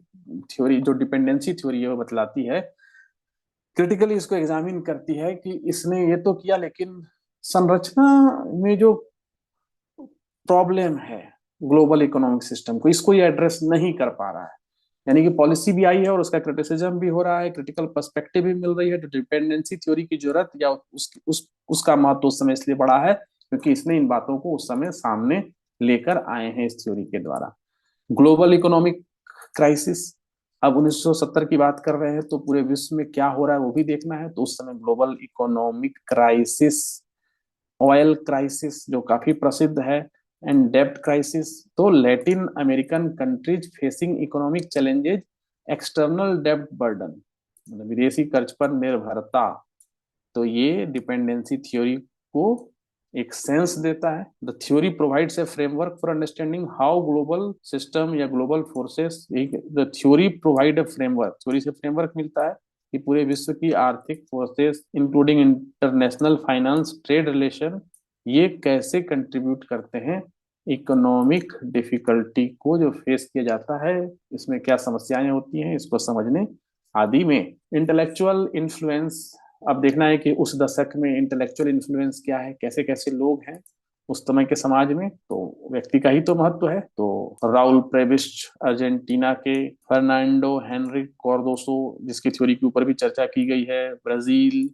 थ्योरी जो डिपेंडेंसी थ्योरी है वो बतलाती है, क्रिटिकली इसको एग्जामिन करती है कि इसने ये तो किया लेकिन संरचना में जो प्रॉब्लम है ग्लोबल इकोनॉमिक सिस्टम को, इसको ये एड्रेस नहीं कर पा रहा है। यानी कि पॉलिसी भी आई है और उसका क्रिटिसिज्म भी हो रहा है, क्रिटिकल पर्सपेक्टिव भी मिल रही है। तो डिपेंडेंसी थ्योरी की जरूरत या उसका महत्व उस समय इसलिए बढ़ा है क्योंकि इसने इन बातों को उस समय सामने लेकर आए हैं इस थ्योरी के द्वारा। ग्लोबल इकोनॉमिक क्राइसिस, अब 1970 की बात कर रहे हैं तो पूरे विश्व में क्या हो रहा है वो भी देखना है। तो उस समय global economic crisis, oil crisis जो काफी प्रसिद्ध है, एंड डेब्ट क्राइसिस। तो Latin American countries facing economic challenges, external डेब्ट बर्डन, मतलब विदेशी कर्ज पर निर्भरता। तो ये डिपेंडेंसी थ्योरी को एक सेंस देता है। The theory provides a framework for understanding how global system या global forces, the theory provide a framework, theory से फ्रेमवर्क मिलता है कि पूरे विश्व की आर्थिक forces including international finance, trade relation, ये कैसे कंट्रीब्यूट करते हैं इकोनॉमिक डिफिकल्टी को जो फेस किया जाता है, इसमें क्या समस्याएं होती हैं, इसको समझने आदि में। इंटेलेक्चुअल इन्फ्लुएंस, अब देखना है कि उस दशक में इंटेलेक्चुअल इन्फ्लुएंस क्या है, कैसे कैसे लोग हैं उस समय के समाज में। तो व्यक्ति का ही तो महत्व है। तो राउल प्रेबिस्ट अर्जेंटीना के, फर्नांडो हेनरिक कार्दोसो जिसकी थ्योरी के ऊपर भी चर्चा की गई है, ब्राजील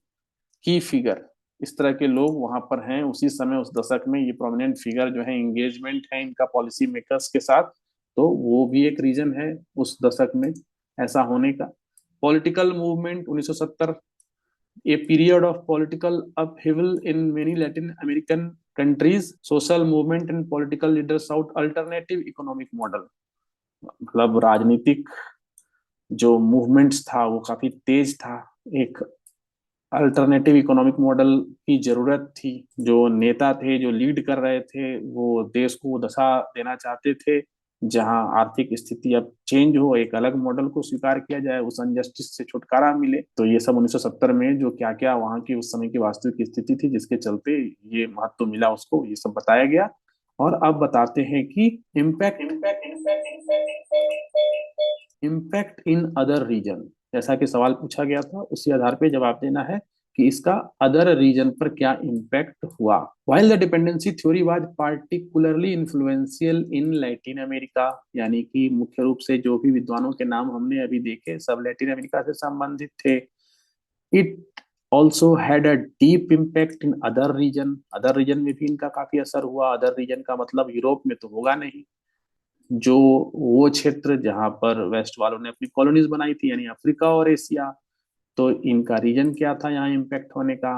की फिगर, इस तरह के लोग वहां पर हैं उसी समय, उस दशक में। ये प्रोमिनेंट फिगर जो है, एंगेजमेंट है इनका पॉलिसी मेकर्स के साथ, तो वो भी एक रीजन है उस दशक में ऐसा होने का। Political movement 1970, a period of political upheaval in many Latin American countries. Social movement and political leaders sought alternative economic model. मतलब राजनीतिक जो मूवमेंट्स था वो काफी तेज था। एक अल्टरनेटिव इकोनॉमिक मॉडल की जरूरत थी। जो नेता थे, जो लीड कर रहे थे, वो देश को वो दशा देना चाहते थे जहां आर्थिक स्थिति अब चेंज हो, एक अलग मॉडल को स्वीकार किया जाए, उस अनजस्टिस से छुटकारा मिले। तो ये सब 1970 में जो क्या क्या वहां की उस समय की वास्तविक स्थिति थी जिसके चलते ये महत्व मिला उसको, ये सब बताया गया। और अब बताते हैं कि impact impact in other region. जैसा कि सवाल पूछा गया था उसी आधार पे जवाब देना है कि इसका अदर रीजन पर क्या इम्पैक्ट हुआ। While the dependency theory was particularly influential in Latin America, यानी कि मुख्य रूप से जो भी विद्वानों के नाम हमने अभी देखे सब लैटिन अमेरिका से संबंधित थे। It also had a deep impact in other region, other region में भी इनका काफी असर हुआ। अदर रीजन का मतलब यूरोप में तो होगा नहीं, जो वो क्षेत्र जहां पर वेस्ट वालों ने अपनी कॉलोनीज बनाई थी, यानी अफ्रीका और एशिया। तो इनका रीजन क्या था यहाँ इम्पैक्ट होने का,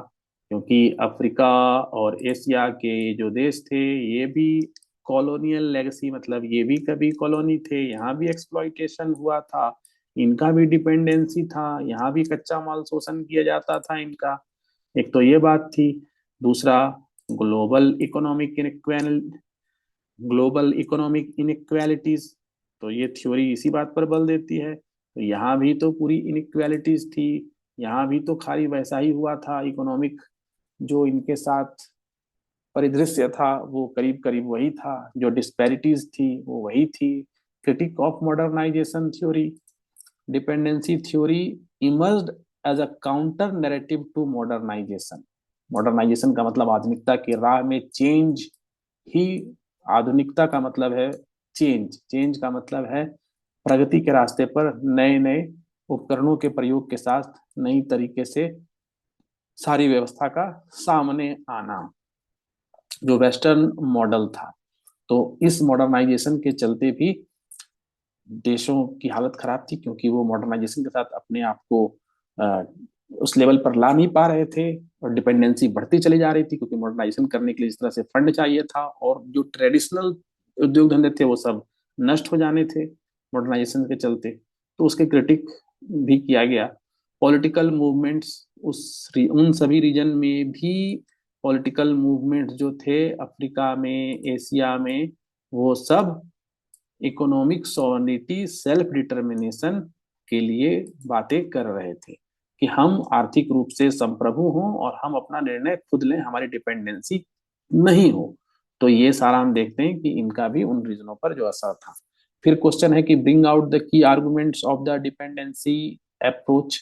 क्योंकि अफ्रीका और एशिया के जो देश थे ये भी कॉलोनियल लेगेसी, मतलब ये भी कभी कॉलोनी थे, यहाँ भी एक्सप्लॉइटेशन हुआ था, इनका भी डिपेंडेंसी था, यहाँ भी कच्चा माल शोषण किया जाता था इनका। एक तो ये बात थी। दूसरा, global economic global economic inequalities, तो ये थ्योरी इसी बात पर बल देती है। तो यहाँ भी तो पूरी इनइक्वालिटीज थी, यहाँ भी तो खाली वैसा ही हुआ था। इकोनॉमिक जो इनके साथ परिदृश्य था वो करीब करीब वही था, जो डिस्पैरिटीज थी वो वही थी। Critique of modernisation theory, dependency theory emerged as a counter narrative to modernisation. Modernisation का मतलब आधुनिकता की राह में चेंज ही, आधुनिकता का मतलब है चेंज, चेंज का मतलब है प्रगति के रास्ते पर नए नए उपकरणों के प्रयोग के साथ नई तरीके से सारी व्यवस्था का सामने आना, जो वेस्टर्न मॉडल था। तो इस मॉडर्नाइजेशन के चलते भी देशों की हालत खराब थी, क्योंकि वो मॉडर्नाइजेशन के साथ अपने आप को उस लेवल पर ला नहीं पा रहे थे, और डिपेंडेंसी बढ़ती चली जा रही थी, क्योंकि मॉडर्नाइजेशन करने के लिए जिस तरह से फंड चाहिए था, और जो ट्रेडिशनल उद्योग धंधे थे वो सब नष्ट हो जाने थे मॉडर्नाइजेशन के चलते। तो उसके क्रिटिक भी किया गया। पॉलिटिकल मूवमेंट्स, उस उन सभी रीजन में भी पॉलिटिकल मूवमेंट जो थे अफ्रीका में, एशिया में, वो सब इकोनॉमिक सॉवरेनिटी, सेल्फ डिटर्मिनेशन के लिए बातें कर रहे थे कि हम आर्थिक रूप से संप्रभु हों और हम अपना निर्णय खुद लें, हमारी डिपेंडेंसी नहीं हो। तो ये सारा हम देखते हैं कि इनका भी उन रीजनों पर जो असर था। फिर क्वेश्चन है कि bring out the key arguments of the dependency approach.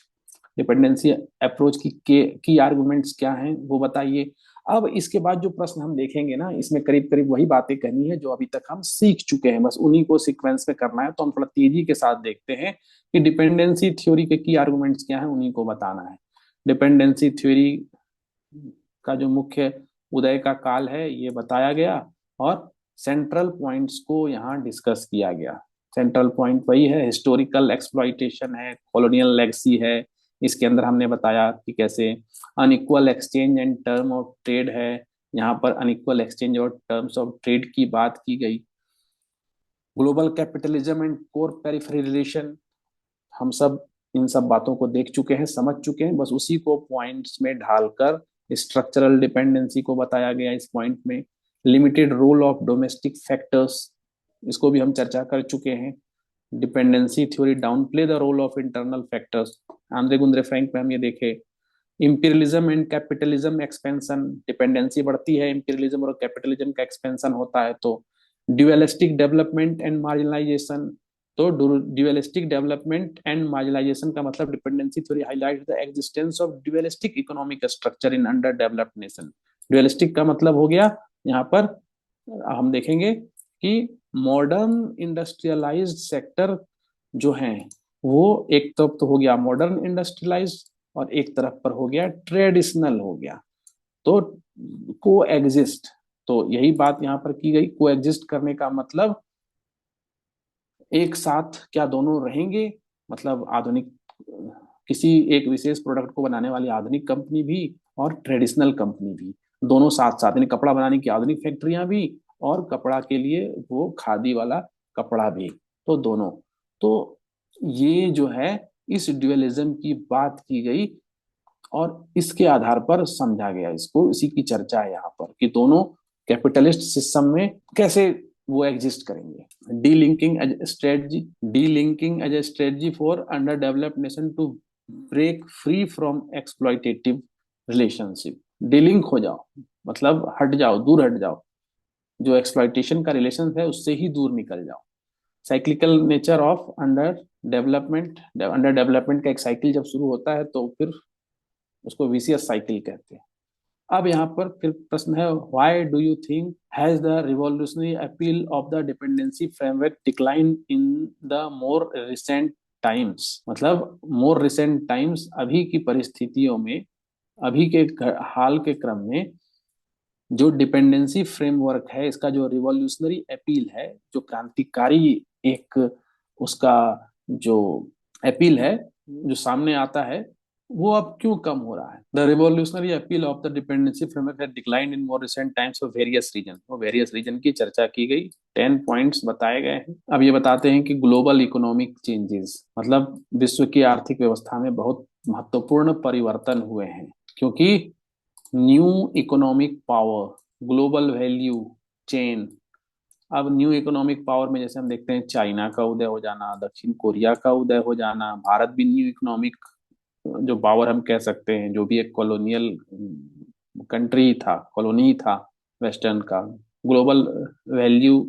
Dependency approach की आर्गुमेंट्स क्या हैं वो बताइए। अब इसके बाद जो प्रश्न हम देखेंगे ना, इसमें करीब करीब वही बातें करनी है जो अभी तक हम सीख चुके हैं, बस उन्हीं को सीक्वेंस में करना है। तो हम थोड़ा तेजी के साथ देखते हैं कि डिपेंडेंसी थ्योरी के की आर्गुमेंट्स क्या है, उन्हीं को बताना है। डिपेंडेंसी थ्योरी का जो मुख्य उदय का काल है ये बताया गया, और सेंट्रल पॉइंट्स को यहाँ डिस्कस किया गया। सेंट्रल पॉइंट वही है, हिस्टोरिकल एक्सप्लॉइटेशन है, कॉलोनियल लेगेसी है। इसके अंदर हमने बताया कि कैसे unequal exchange and term of trade है, यहाँ पर अनइक्वल एक्सचेंज और टर्म्स ऑफ ट्रेड की बात की गई। Global capitalism and core periphery relation, हम सब इन सब बातों को देख चुके हैं, समझ चुके हैं, बस उसी को पॉइंट्स में ढालकर स्ट्रक्चरल डिपेंडेंसी को बताया गया इस पॉइंट में। Limited role of domestic factors, इसको भी हम चर्चा कर चुके हैं। Dependency theory downplay the role of internal factors, Andre Gunder Frank में हम ये देखे। Imperialism and capitalism expansion, dependency बढ़ती है, इंपीरियलिज्म और कैपिटलिज्म का एक्सपेंशन होता है। तो ड्यूअलिस्टिक डेवलपमेंट एंड मार्जिनलाइजेशन, तो ड्यूअलिस्टिक डेवलपमेंट एंड मार्जिनलाइजेशन का मतलब dependency theory highlight the existence of dualistic economic structure in under developed nation. Dualistic का मतलब हो गया यहाँ पर हम देखेंगे कि मॉडर्न इंडस्ट्रियलाइज्ड सेक्टर जो हैं वो एक तरफ तो हो गया मॉडर्न इंडस्ट्रियलाइज्ड, और एक तरफ पर हो गया ट्रेडिशनल हो गया। तो को एग्जिस्ट, तो यही बात यहाँ पर की गई। को एग्जिस्ट करने का मतलब एक साथ क्या दोनों रहेंगे, मतलब आधुनिक किसी एक विशेष प्रोडक्ट को बनाने वाली आधुनिक कंपनी भी और ट्रेडिशनल कंपनी भी, दोनों साथ साथ, यानी कपड़ा बनाने की आधुनिक फैक्ट्रियां भी और कपड़ा के लिए वो खादी वाला कपड़ा भी, तो दोनों। तो ये जो है इस ड्यूअलिज्म की बात की गई और इसके आधार पर समझा गया इसको, इसी की चर्चा है यहाँ पर कि दोनों कैपिटलिस्ट सिस्टम में कैसे वो एग्जिस्ट करेंगे। Delinking as a strategy for under developed nation to break free from exploitative relationship. Delink हो जाओ मतलब हट जाओ, दूर हट जाओ, जो एक्सप्लॉइटेशन का रिलेशन है उससे ही दूर निकल जाओ। Cyclical nature of under development का एक साइकिल जब शुरू होता है तो फिर उसको विशियस साइकिल कहते हैं। अब यहाँ पर फिर प्रश्न है, why do you think has the revolutionary appeal of the dependency framework decline in the more recent times. मतलब मोर रिसेंट टाइम्स, अभी की परिस्थितियों में, अभी के हाल के क्रम में जो डिपेंडेंसी फ्रेमवर्क है, इसका जो रिवॉल्यूशनरी अपील है, जो क्रांतिकारी एक उसका जो अपील है जो सामने आता है, वो अब क्यों कम हो रहा है। The revolutionary appeal of the dependency framework has declined in more recent times for various reason. वो वेरियस रीजन की चर्चा की गई, 10 पॉइंट्स बताए गए हैं। अब ये बताते हैं कि ग्लोबल इकोनॉमिक चेंजेस, मतलब विश्व की आर्थिक व्यवस्था में बहुत महत्वपूर्ण परिवर्तन हुए हैं, क्योंकि new economic power, global value chain. अब न्यू इकोनॉमिक पावर में जैसे हम देखते हैं चाइना का उदय हो जाना, दक्षिण कोरिया का उदय हो जाना, भारत भी न्यू इकोनॉमिक जो पावर हम कह सकते हैं, जो भी एक कॉलोनियल कंट्री था, कॉलोनी था वेस्टर्न का। Global value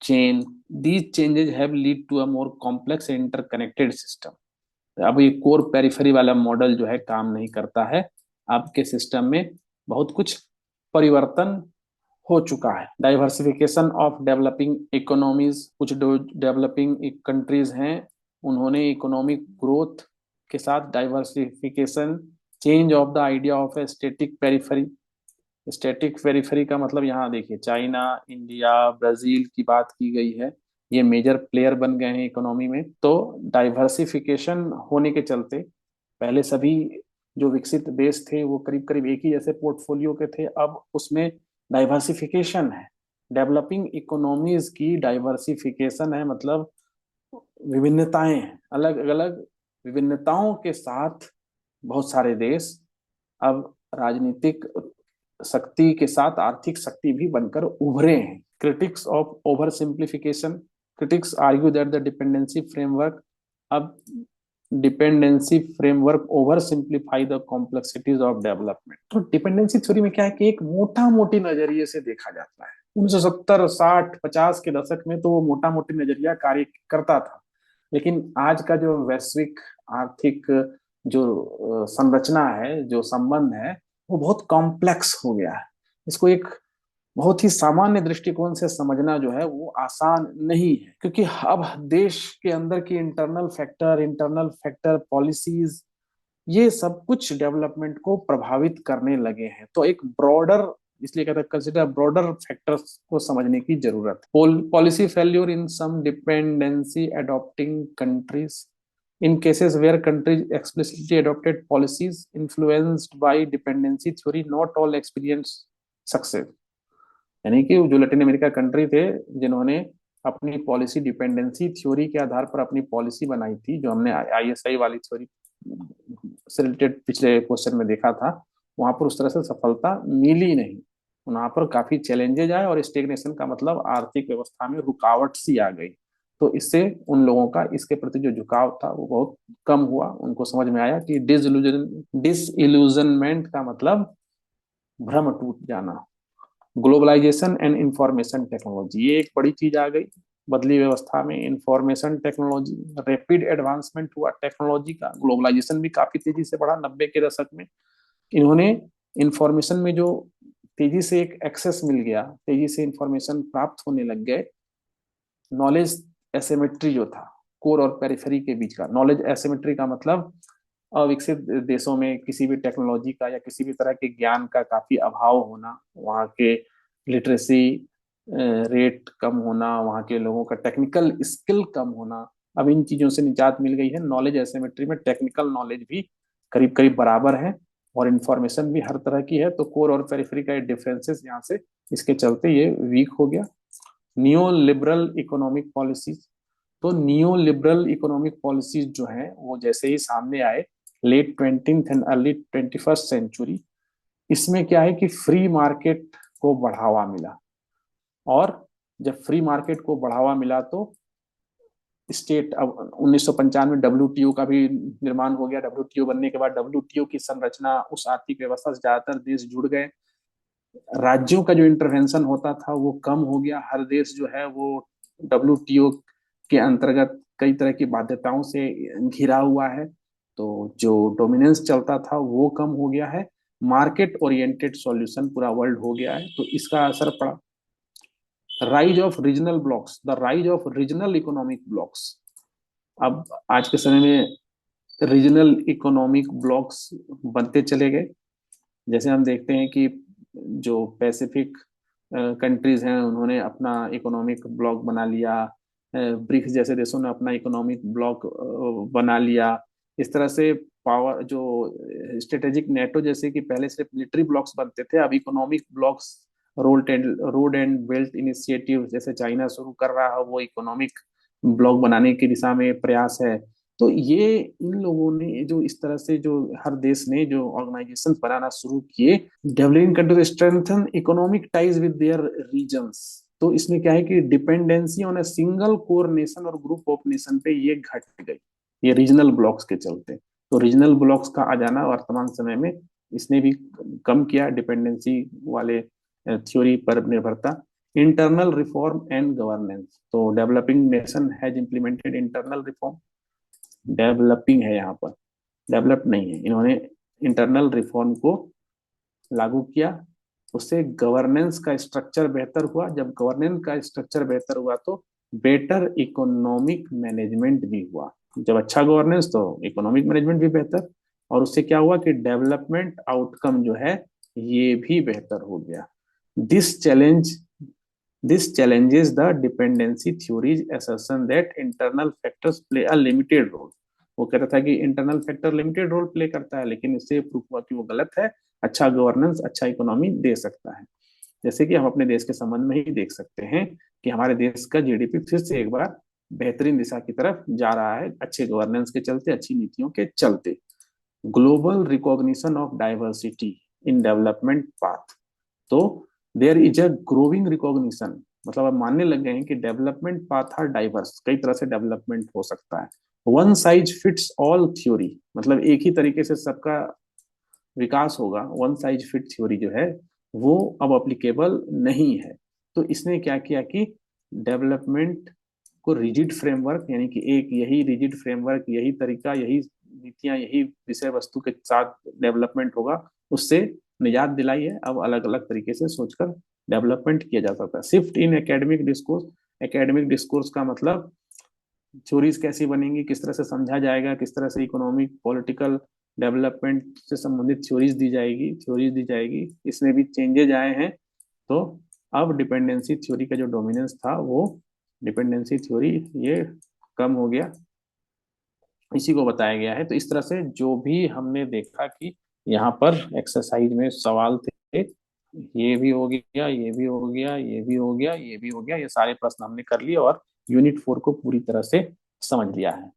chain, these changes have lead to a more complex interconnected system. अब ये कोर पेरिफेरी वाला मॉडल जो है काम नहीं करता है, आपके सिस्टम में बहुत कुछ परिवर्तन हो चुका है। डाइवर्सिफिकेशन ऑफ डेवलपिंग इकोनॉमीज, कुछ डेवलपिंग कंट्रीज हैं, उन्होंने इकोनॉमिक ग्रोथ के साथ diversification, change of the idea of A static periphery. Static periphery का मतलब यहाँ देखिए, चाइना, इंडिया, ब्राजील की बात की गई है, ये मेजर प्लेयर बन गए हैं इकोनॉमी में। तो डाइवर्सिफिकेशन होने के चलते पहले सभी जो विकसित देश थे वो करीब करीब एक ही जैसे पोर्टफोलियो के थे, अब उसमें डाइवर्सिफिकेशन है। डेवलपिंग इकोनॉमीज की डाइवर्सिफिकेशन है, मतलब विभिन्नताएं हैं, अलग अलग विभिन्नताओं के साथ बहुत सारे देश अब राजनीतिक शक्ति के साथ आर्थिक शक्ति भी बनकर उभरे हैं। Critics of oversimplification, critics argue that the dependency framework, अब dependency framework oversimplify the complexities of development. तो डिपेंडेंसी थ्योरी में क्या है कि एक मोटा मोटी नजरिए से देखा जाता है। 1970, 60, 50 के दशक में तो वो मोटा मोटी नजरिया कार्य करता था, लेकिन आज का जो वैश्विक आर्थिक जो संरचना है, जो संबंध है, वो बहुत कॉम्प्लेक्स हो गया है। इसको एक बहुत ही सामान्य दृष्टिकोण से समझना जो है वो आसान नहीं है, क्योंकि अब देश के अंदर की इंटरनल फैक्टर पॉलिसीज, ये सब कुछ डेवलपमेंट को प्रभावित करने लगे हैं। तो एक ब्रॉडर, इसलिए कहते हैं कंसिडर ब्रॉडर फैक्टर्स को समझने की जरूरत है। Policy failure in some dependency adopting countries, in cases where countries explicitly adopted policies influenced by dependency theory, not all experience success। यानी कि जो लैटिन अमेरिका कंट्री थे जिन्होंने अपनी पॉलिसी डिपेंडेंसी थ्योरी के आधार पर अपनी पॉलिसी बनाई थी, जो हमने आईएसआई वाली थ्योरी से रिलेटेड पिछले क्वेश्चन में देखा था, वहां पर उस तरह से सफलता मिली नहीं। वहां पर काफी चैलेंजेज आए और स्टेगनेशन का मतलब आर्थिक व्यवस्था में रुकावट सी आ गई। तो इससे उन लोगों का इसके प्रति जो झुकाव था वो बहुत कम हुआ। उनको समझ में आया कि डिसइल्यूजनमेंट का मतलब भ्रम टूट जाना। ग्लोबलाइजेशन एंड इंफॉर्मेशन टेक्नोलॉजी, ये एक बड़ी चीज आ गई बदली व्यवस्था में। इंफॉर्मेशन टेक्नोलॉजी, रैपिड एडवांसमेंट हुआ टेक्नोलॉजी का, ग्लोबलाइजेशन भी काफी तेजी से बढ़ा 90 के दशक में। इन्होंने इंफॉर्मेशन में जो तेजी से एक एक्सेस मिल गया, तेजी से इंफॉर्मेशन प्राप्त होने लग गए। नॉलेज एसिमेट्री जो था कोर और पेरिफेरी के बीच का, नॉलेज एसिमेट्री का मतलब अविकसित देशों में किसी भी टेक्नोलॉजी का या किसी भी तरह के ज्ञान का काफी अभाव होना, वहाँ के लिटरेसी रेट कम होना, वहाँ के लोगों का टेक्निकल स्किल कम होना, अब इन चीजों से निजात मिल गई है। नॉलेज एसिमेट्री में टेक्निकल नॉलेज भी करीब करीब बराबर है और इंफॉर्मेशन भी हर तरह की है, तो कोर और पेरिफेरी का डिफरेंसेस यहाँ से इसके चलते ये वीक हो गया। नियो लिबरल इकोनॉमिक पॉलिसीज, तो नियो लिबरल इकोनॉमिक पॉलिसीज जो है वो जैसे ही सामने आए late 20th and early 21st century, इसमें क्या है कि फ्री मार्केट को बढ़ावा मिला, और जब फ्री मार्केट को बढ़ावा मिला तो स्टेट, अब 1995 में डब्ल्यूटीओ का भी निर्माण हो गया। डब्ल्यूटीओ बनने के बाद डब्ल्यूटीओ की संरचना, उस आर्थिक व्यवस्था से ज्यादातर देश जुड़ गए। राज्यों का जो इंटरवेंशन होता था वो कम हो गया, हर देश जो है वो डब्ल्यूटीओ के अंतर्गत कई तरह की बाध्यताओं से घिरा हुआ है, तो जो डोमिनेंस चलता था वो कम हो गया है। मार्केट ओरिएंटेड सॉल्यूशन पूरा वर्ल्ड हो गया है, तो इसका असर पड़ा। Rise of regional blocks, the rise of regional economic blocks, अब आज के समय में रीजनल इकोनॉमिक ब्लॉक्स बनते चले गए। जैसे हम देखते हैं कि जो पैसिफिक कंट्रीज हैं उन्होंने अपना इकोनॉमिक ब्लॉक बना लिया, ब्रिक्स जैसे देशों ने अपना इकोनॉमिक ब्लॉक बना लिया। इस तरह से पावर जो स्ट्रेटेजिक नेटो जैसे कि पहले सिर्फ मिलिट्री ब्लॉक्स बनते थे, अब economic blocks, road and belt initiative जैसे चाइना शुरू कर रहा है, वो इकोनॉमिक ब्लॉक बनाने की दिशा में प्रयास है। तो ये इन लोगों ने जो इस तरह से जो हर देश ने जो ऑर्गेनाइजेशन बनाना शुरू किए, developing country strengthen economic ties with their regions, तो इसमें क्या है कि dependency on a single core nation और ग्रुप ऑफ नेशन पे ये घट गई, ये रीजनल ब्लॉक्स के चलते। तो रीजनल ब्लॉक्स का आ जाना वर्तमान समय में इसने भी कम किया डिपेंडेंसी वाले थ्योरी पर निर्भरता। इंटरनल रिफॉर्म एंड गवर्नेंस, तो developing nation has implemented internal reform, developing है यहाँ पर, डेवलप नहीं है, इन्होंने इंटरनल रिफॉर्म को लागू किया, उससे गवर्नेंस का स्ट्रक्चर बेहतर हुआ। जब गवर्नेंस का स्ट्रक्चर बेहतर हुआ तो बेटर इकोनॉमिक मैनेजमेंट भी हुआ, जब अच्छा गवर्नेंस तो इकोनॉमिक मैनेजमेंट भी बेहतर, और उससे क्या हुआ कि डेवलपमेंट आउटकम जो है ये भी बेहतर हो गया। This challenge this challenges the dependency theory's assertion that internal factors play a limited role। वो कह रहा था कि internal factor limited role play करता है, लेकिन इससे प्रूफ हुआ कि वो गलत है। अच्छा गवर्नेंस अच्छा इकोनॉमी दे सकता है। जैसे कि हम अपने देश के संबंध में ही देख सकते हैं कि हमारे देश का जीडीपी फिर से एक बार बेहतरीन दिशा की तरफ जा रहा है, अच्छे गवर्नेंस के चलते, अच्छी नीतियों के चलते। Global recognition of diversity in development path, तो there is a growing recognition, मतलब अब मानने लग गए हैं कि डेवलपमेंट पाथ आर डाइवर्स, कई तरह से डेवलपमेंट हो सकता है। One size fits all theory, मतलब एक ही तरीके से सबका विकास होगा, वन साइज फिट थ्योरी जो है वो अब अप्लीकेबल नहीं है। तो इसने क्या किया कि डेवलपमेंट को रिजिड फ्रेमवर्क, यानी कि एक यही रिजिड फ्रेमवर्क, यही तरीका, यही नीतियां, यही विषय वस्तु के साथ डेवलपमेंट होगा, उससे निजात दिलाई है। अब अलग अलग तरीके से सोचकर डेवलपमेंट किया जा सकता है। Shift in academic discourse, academic discourse का मतलब थ्योरीज कैसी बनेंगी, किस तरह से समझा जाएगा, किस तरह से इकोनॉमिक पॉलिटिकल डेवलपमेंट से संबंधित थ्योरीज दी जाएगी, इसमें भी चेंजेज आए हैं। तो अब डिपेंडेंसी थ्योरी का जो डोमिनेंस था वो डिपेंडेंसी थ्योरी ये कम हो गया, इसी को बताया गया है। तो इस तरह से जो भी हमने देखा कि यहाँ पर एक्सरसाइज में सवाल थे, ये भी हो गया, ये भी हो गया, ये भी हो गया, ये भी हो गया, ये सारे प्रश्न हमने कर लिए और यूनिट 4 को पूरी तरह से समझ लिया है।